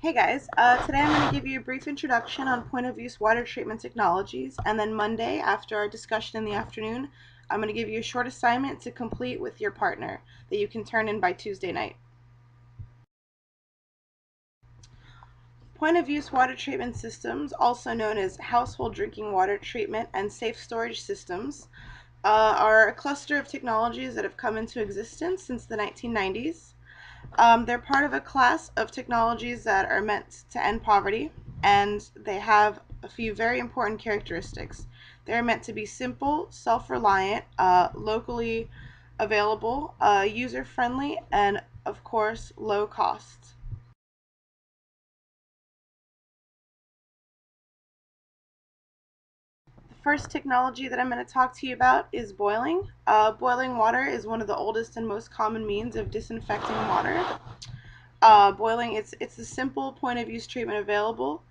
Hey guys, today I'm going to give you a brief introduction on point-of-use water treatment technologies, and then Monday, after our discussion in the afternoon, I'm going to give you a short assignment to complete with your partner that you can turn in by Tuesday night. Point-of-use water treatment systems, also known as household drinking water treatment and safe storage systems, are a cluster of technologies that have come into existence since the 1990s. They're part of a class of technologies that are meant to end poverty, and they have a few very important characteristics. They're meant to be simple, self-reliant, locally available, user-friendly, and of course, low cost. The first technology that I'm going to talk to you about is boiling. Boiling water is one of the oldest and most common means of disinfecting water. Boiling, it's a simple point of use treatment available,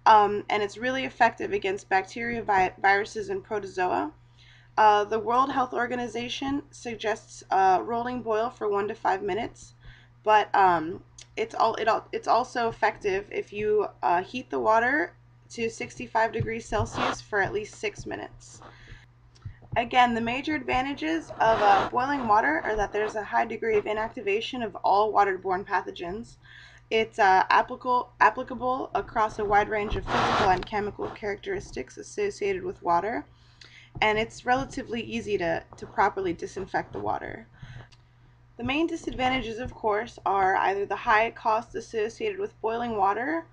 and it's really effective against bacteria, viruses, and protozoa. The World Health Organization suggests rolling boil for 1 to 5 minutes, but it's also effective if you heat the water to 65 degrees Celsius for at least 6 minutes. Again, the major advantages of boiling water are that there's a high degree of inactivation of all waterborne pathogens. It's applicable across a wide range of physical and chemical characteristics associated with water, and it's relatively easy to properly disinfect the water. The main disadvantages, of course, are either the high costs associated with boiling water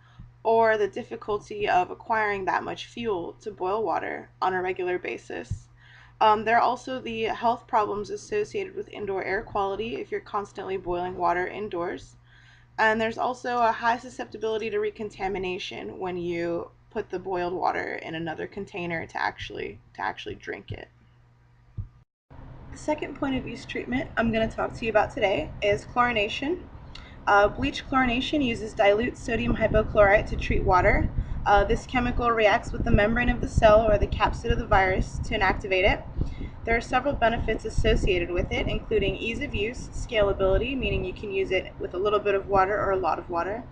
or the difficulty of acquiring that much fuel to boil water on a regular basis. There are also the health problems associated with indoor air quality if you're constantly boiling water indoors. And there's also a high susceptibility to recontamination when you put the boiled water in another container to actually drink it. The second point of use treatment I'm going to talk to you about today is chlorination. Bleach chlorination uses dilute sodium hypochlorite to treat water. This chemical reacts with the membrane of the cell or the capsid of the virus to inactivate it. There are several benefits associated with it, including ease of use, scalability, meaning you can use it with a little bit of water or a lot of water.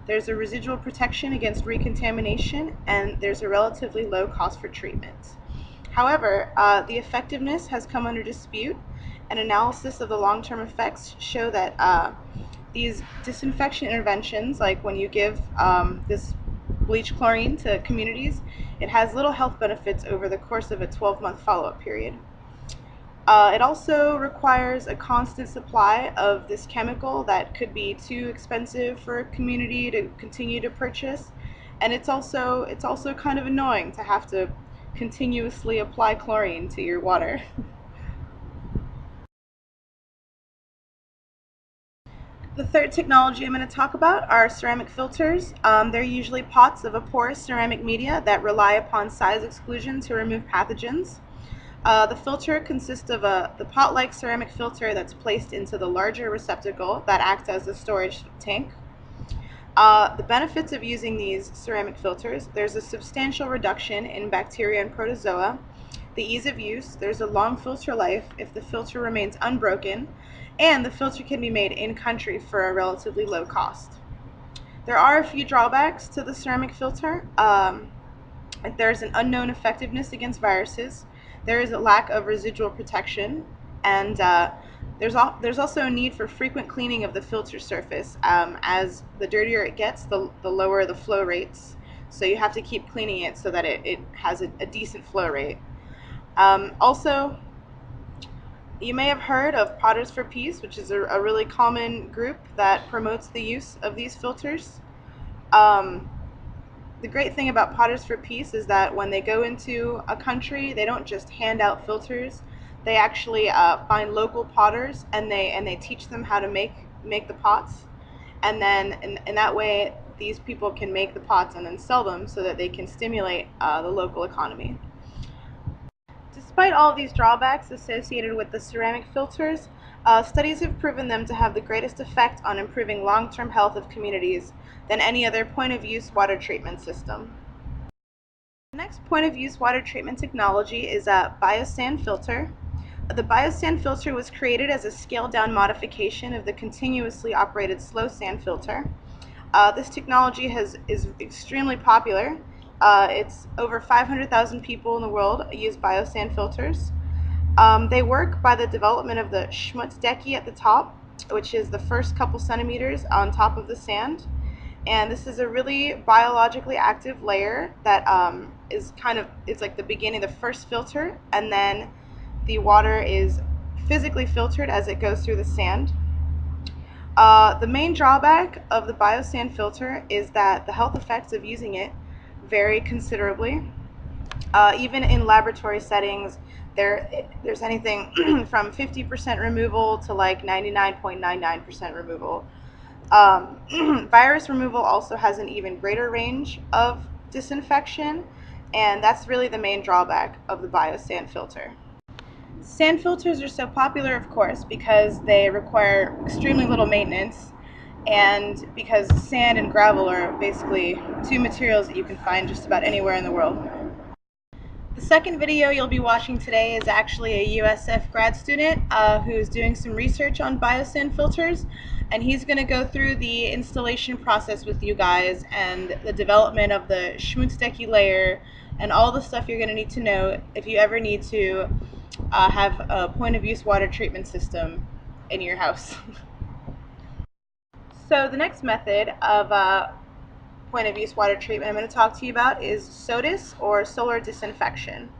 There's a residual protection against recontamination, and there's a relatively low cost for treatment. However, the effectiveness has come under dispute. An analysis of the long-term effects show that these disinfection interventions, like when you give this bleach chlorine to communities, it has little health benefits over the course of a 12-month follow-up period. It also requires a constant supply of this chemical that could be too expensive for a community to continue to purchase, and it's also kind of annoying to have to continuously apply chlorine to your water. The third technology I'm going to talk about are ceramic filters. They're usually pots of a porous ceramic media that rely upon size exclusion to remove pathogens. The filter consists of the pot-like ceramic filter that's placed into the larger receptacle that acts as a storage tank. The benefits of using these ceramic filters: there's a substantial reduction in bacteria and protozoa. The ease of use: there's a long filter life if the filter remains unbroken, and the filter can be made in-country for a relatively low cost. There are a few drawbacks to the ceramic filter. There's an unknown effectiveness against viruses. There is a lack of residual protection, and there's also a need for frequent cleaning of the filter surface. As the dirtier it gets, the lower the flow rates. So you have to keep cleaning it so that it has a decent flow rate. Also, you may have heard of Potters for Peace, which is a really common group that promotes the use of these filters. The great thing about Potters for Peace is that when they go into a country, they don't just hand out filters. They actually find local potters, and they teach them how to make the pots, and then in that way these people can make the pots and then sell them so that they can stimulate the local economy. Despite all of these drawbacks associated with the ceramic filters, studies have proven them to have the greatest effect on improving long-term health of communities than any other point-of-use water treatment system. The next point-of-use water treatment technology is a biosand filter. The biosand filter was created as a scaled-down modification of the continuously operated slow sand filter. This technology is extremely popular. It's over 500,000 people in the world use biosand filters. They work by the development of the Schmutzdecke at the top, which is the first couple centimeters on top of the sand. And this is a really biologically active layer that it's like the beginning, the first filter, and then the water is physically filtered as it goes through the sand. The main drawback of the biosand filter is that the health effects of using it vary considerably. Even in laboratory settings, there's anything from 50% removal to like 99.99% removal. Virus removal also has an even greater range of disinfection, and that's really the main drawback of the biosand filter. Sand filters are so popular, of course, because they require extremely little maintenance, and because sand and gravel are basically two materials that you can find just about anywhere in the world. The second video you'll be watching today is actually a USF grad student who's doing some research on biosand filters, and he's going to go through the installation process with you guys and the development of the Schmutzdecke layer and all the stuff you're going to need to know if you ever need to have a point of use water treatment system in your house. So the next method of point of use water treatment I'm going to talk to you about is SODIS, or solar disinfection.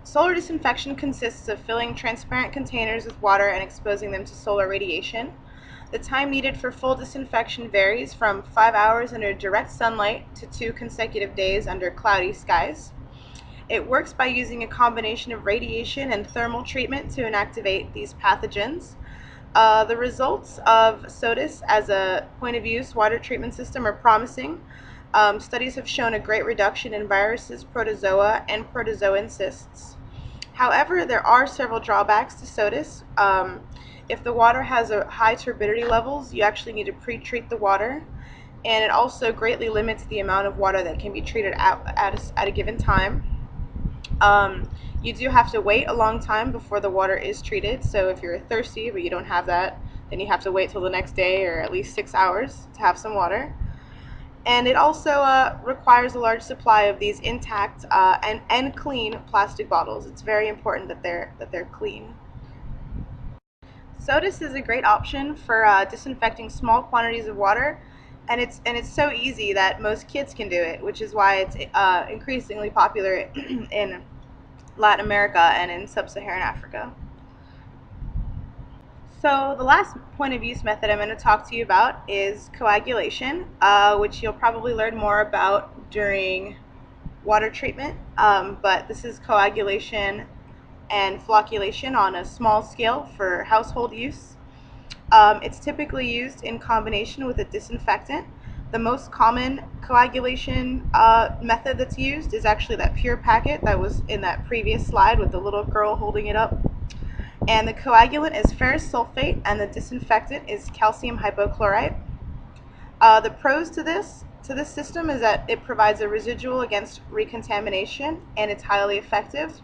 Solar disinfection consists of filling transparent containers with water and exposing them to solar radiation. The time needed for full disinfection varies from 5 hours under direct sunlight to 2 consecutive days under cloudy skies. It works by using a combination of radiation and thermal treatment to inactivate these pathogens. The results of SODIS as a point-of-use water treatment system are promising. Studies have shown a great reduction in viruses, protozoa, and protozoan cysts. However, there are several drawbacks to SODIS. If the water has a high turbidity levels, you actually need to pre-treat the water, and it also greatly limits the amount of water that can be treated at a given time. You do have to wait a long time before the water is treated, so if you're thirsty but you don't have that, then you have to wait till the next day or at least 6 hours to have some water. And it also requires a large supply of these intact and clean plastic bottles. It's very important that they're clean. SODIS is a great option for disinfecting small quantities of water, and it's so easy that most kids can do it, which is why it's increasingly popular in Latin America and in sub-Saharan Africa. So the last point of use method I'm going to talk to you about is coagulation, which you'll probably learn more about during water treatment, but this is coagulation and flocculation on a small scale for household use. It's typically used in combination with a disinfectant. The most common coagulation method that's used is actually that pure packet that was in that previous slide with the little girl holding it up. And the coagulant is ferrous sulfate, and the disinfectant is calcium hypochlorite. The pros to this system is that it provides a residual against recontamination, and it's highly effective.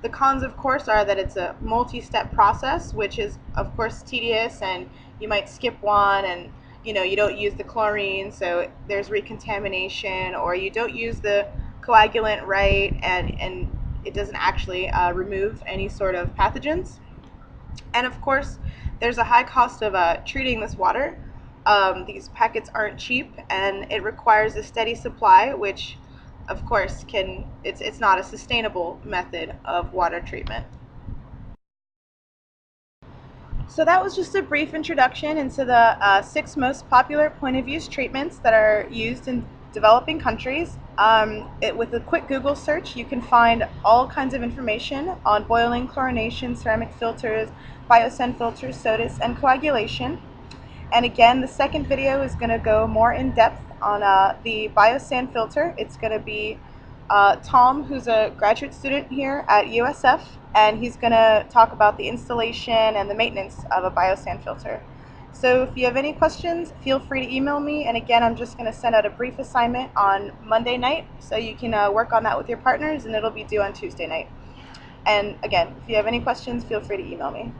The cons, of course, are that it's a multi-step process, which is, of course, tedious, and you might skip one, and you don't use the chlorine, so there's recontamination, or you don't use the coagulant right, and it doesn't actually remove any sort of pathogens. And of course, there's a high cost of treating this water. These packets aren't cheap, and it requires a steady supply, which of course it's not a sustainable method of water treatment. So that was just a brief introduction into the 6 most popular point-of-use treatments that are used in developing countries. With a quick Google search, you can find all kinds of information on boiling, chlorination, ceramic filters, biosand filters, SODIS, and coagulation. And again, the second video is going to go more in depth on the biosand filter. It's going to be Tom, who's a graduate student here at USF, and he's going to talk about the installation and the maintenance of a biosand filter. So if you have any questions, feel free to email me, and again, I'm just going to send out a brief assignment on Monday night, so you can work on that with your partners, and it'll be due on Tuesday night. And again, if you have any questions, feel free to email me.